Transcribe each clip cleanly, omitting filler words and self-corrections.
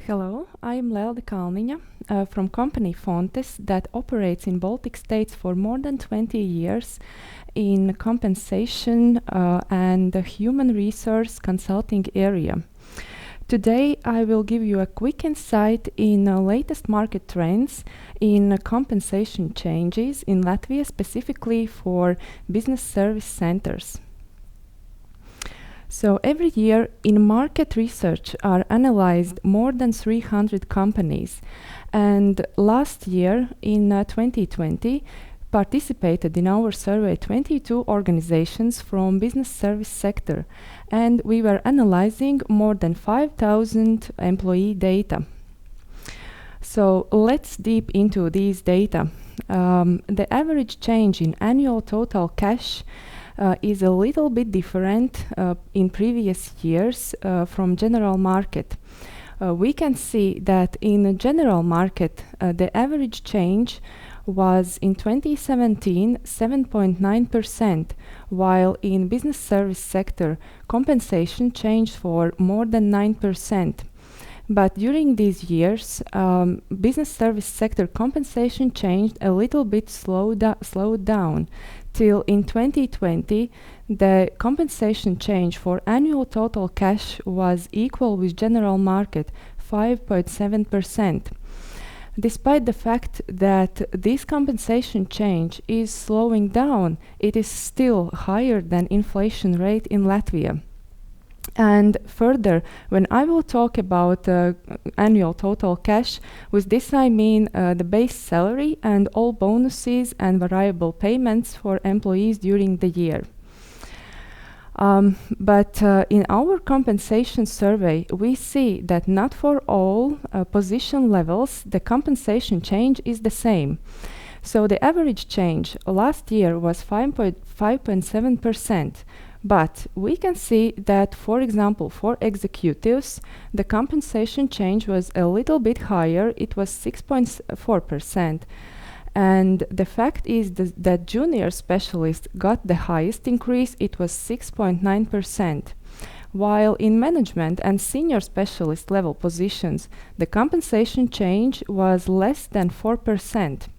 Hello, I'm Lelde Kalnina from company Fontes that operates in Baltic states for more than 20 years in compensation and the human resource consulting area. Today I will give you a quick insight in latest market trends in compensation changes in Latvia, specifically for business service centers. So every year in market research are analyzed more than 300 companies, and last year in 2020 participated in our survey 22 organizations from business service sector, and we were analyzing more than 5,000 employee data. So let's deep into these data. The average change in annual total cash is a little bit different in previous years from general market. We can see that in the general market the average change was in 2017 7.9%, while in business service sector compensation changed for more than 9%. But during these years, business service sector compensation changed a little bit, slowed down, till in 2020 the compensation change for annual total cash was equal with general market, 5.7%. Despite the fact that this compensation change is slowing down, it is still higher than inflation rate in Latvia. And further, when I will talk about annual total cash, with this I mean the base salary and all bonuses and variable payments for employees during the year. But in our compensation survey, we see that not for all position levels the compensation change is the same. So the average change last year was 5.7%. But we can see that, for example, for executives, the compensation change was a little bit higher. It was 6.4%. And the fact is that junior specialists got the highest increase. It was 6.9%. While in management and senior specialist level positions, the compensation change was less than 4%.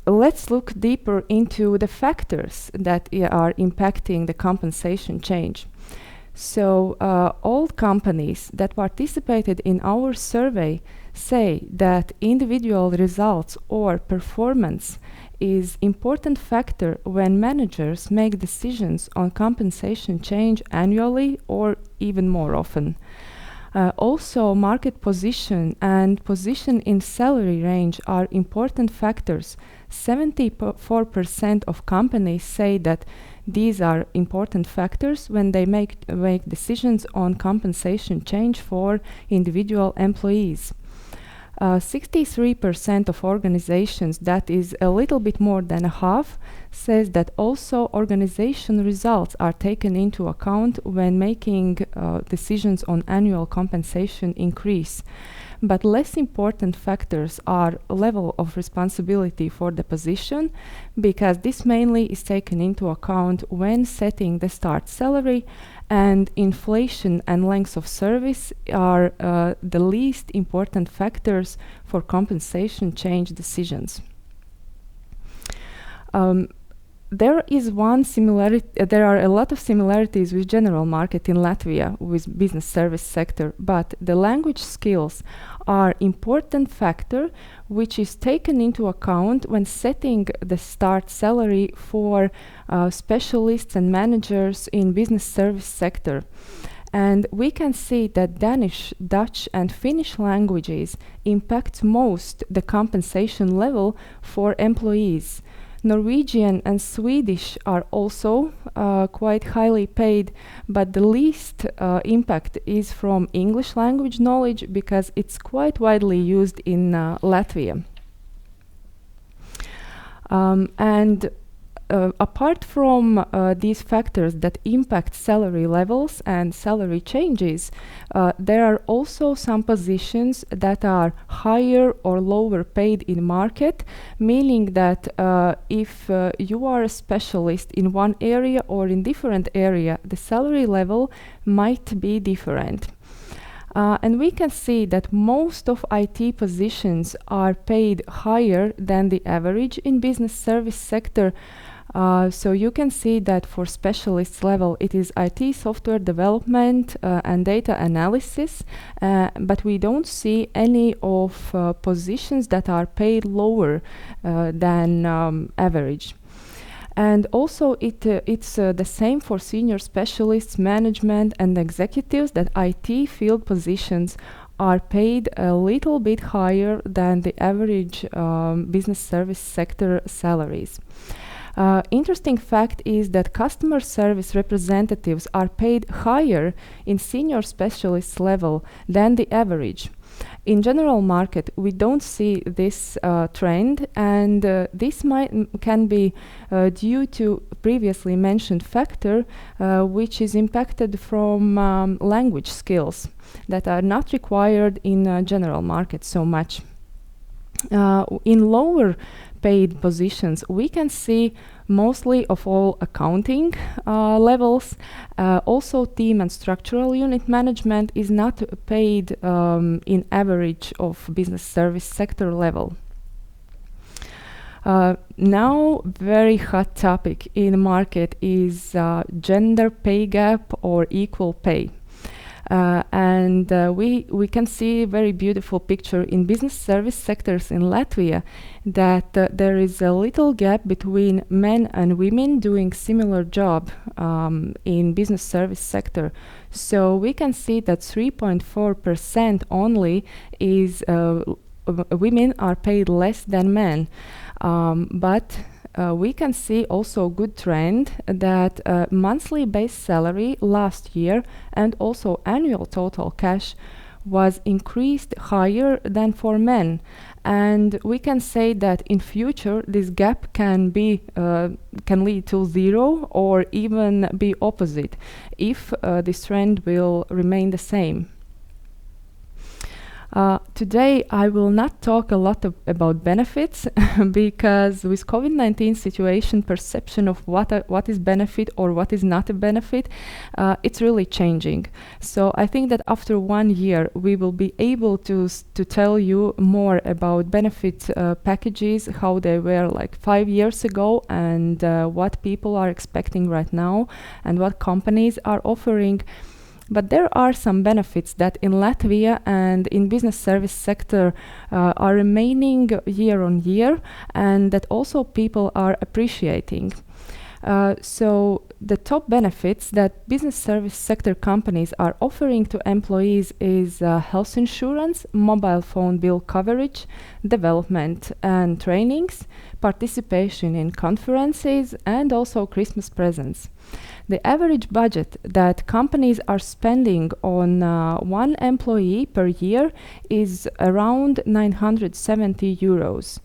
Let's look deeper into the factors that are impacting the compensation change. So all companies that participated in our survey say that individual results or performance is important factor when managers make decisions on compensation change annually or even more often. Also, market position and position in salary range are important factors. 74% of companies say that these are important factors when they make decisions on compensation change for individual employees. 63% of organizations, that is a little bit more than a half, says that also organization results are taken into account when making decisions on annual compensation increase. But less important factors are level of responsibility for the position, because this mainly is taken into account when setting the start salary, and inflation and length of service are the least important factors for compensation change decisions. There are a lot of similarities with general market in Latvia with business service sector, but the language skills are important factor which is taken into account when setting the start salary for specialists and managers in business service sector. And we can see that Danish, Dutch and Finnish languages impact most the compensation level for employees. Norwegian and Swedish are also quite highly paid, but the least impact is from English language knowledge, because it's quite widely used in Latvia. Apart from these factors that impact salary levels and salary changes, there are also some positions that are higher or lower paid in market, meaning that if you are a specialist in one area or in different area, the salary level might be different. And we can see that most of IT positions are paid higher than the average in business service sector. So you can see that for specialist level it is IT software development and data analysis, but we don't see any of positions that are paid lower than average. And also it's the same for senior specialists, management and executives, that IT field positions are paid a little bit higher than the average business service sector salaries. Interesting fact is that customer service representatives are paid higher in senior specialist level than the average. In general market, we don't see this trend, and this can be due to previously mentioned factor, which is impacted from language skills that are not required in general market so much. In lower paid positions, we can see mostly of all accounting levels. Also team and structural unit management is not paid in average of business service sector level. Now, very hot topic in the market is gender pay gap or equal pay. And we can see a very beautiful picture in business service sectors in Latvia that there is a little gap between men and women doing similar job in business service sector. So we can see that 3.4% only is women are paid less than men. But we can see also good trend that monthly base salary last year and also annual total cash was increased higher than for men, and we can say that in future this gap can lead to zero or even be opposite if this trend will remain the same. Today I will not talk a lot about benefits because with COVID-19 situation, perception of what is benefit or what is not a benefit, it's really changing. So I think that after 1 year we will be able to tell you more about benefit packages, how they were like 5 years ago, and what people are expecting right now and what companies are offering. But there are some benefits that in Latvia and in business service sector are remaining year on year, and that also people are appreciating. So the top benefits that business service sector companies are offering to employees is health insurance, mobile phone bill coverage, development and trainings, participation in conferences, and also Christmas presents. The average budget that companies are spending on one employee per year is around 970 euros.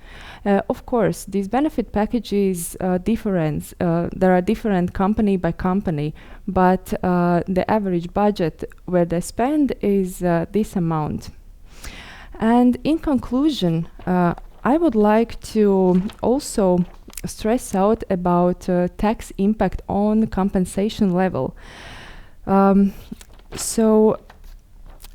Of course, these benefit packages different. There are different company by company, but the average budget where they spend is this amount. And in conclusion, I would like to also stress out about tax impact on compensation level.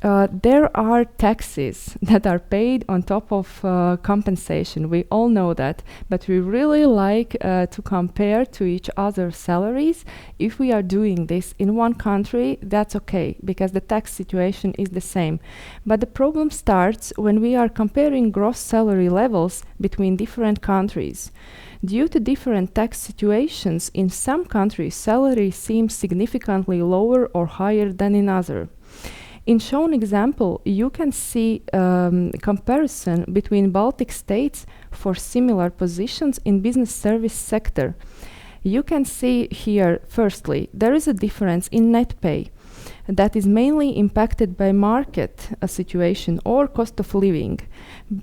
There are taxes that are paid on top of compensation. We all know that, but we really like to compare to each other's salaries. If we are doing this in one country, that's okay, because the tax situation is the same. But the problem starts when we are comparing gross salary levels between different countries. Due to different tax situations, in some countries, salary seems significantly lower or higher than in others. In shown example, you can see comparison between Baltic states for similar positions in business service sector. You can see here, firstly, there is a difference in net pay that is mainly impacted by market situation or cost of living.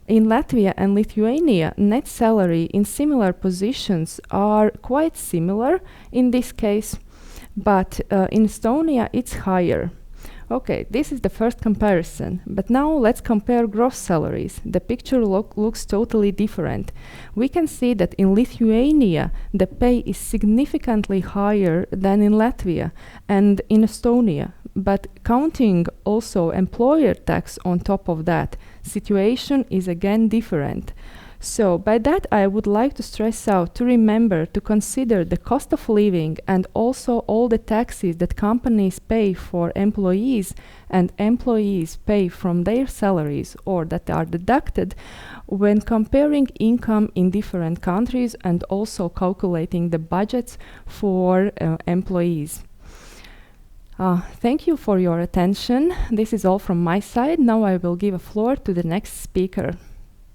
In Latvia and Lithuania, net salary in similar positions are quite similar in this case, but in Estonia it's higher. Okay, this is the first comparison, but now let's compare gross salaries. The picture looks totally different. We can see that in Lithuania the pay is significantly higher than in Latvia, and in Estonia but counting also employer tax on top of that, situation is again different. So by that I would like to stress out to remember to consider the cost of living and also all the taxes that companies pay for employees and employees pay from their salaries or that are deducted when comparing income in different countries and also calculating the budgets for employees. Thank you for your attention. This is all from my side. Now I will give a floor to the next speaker.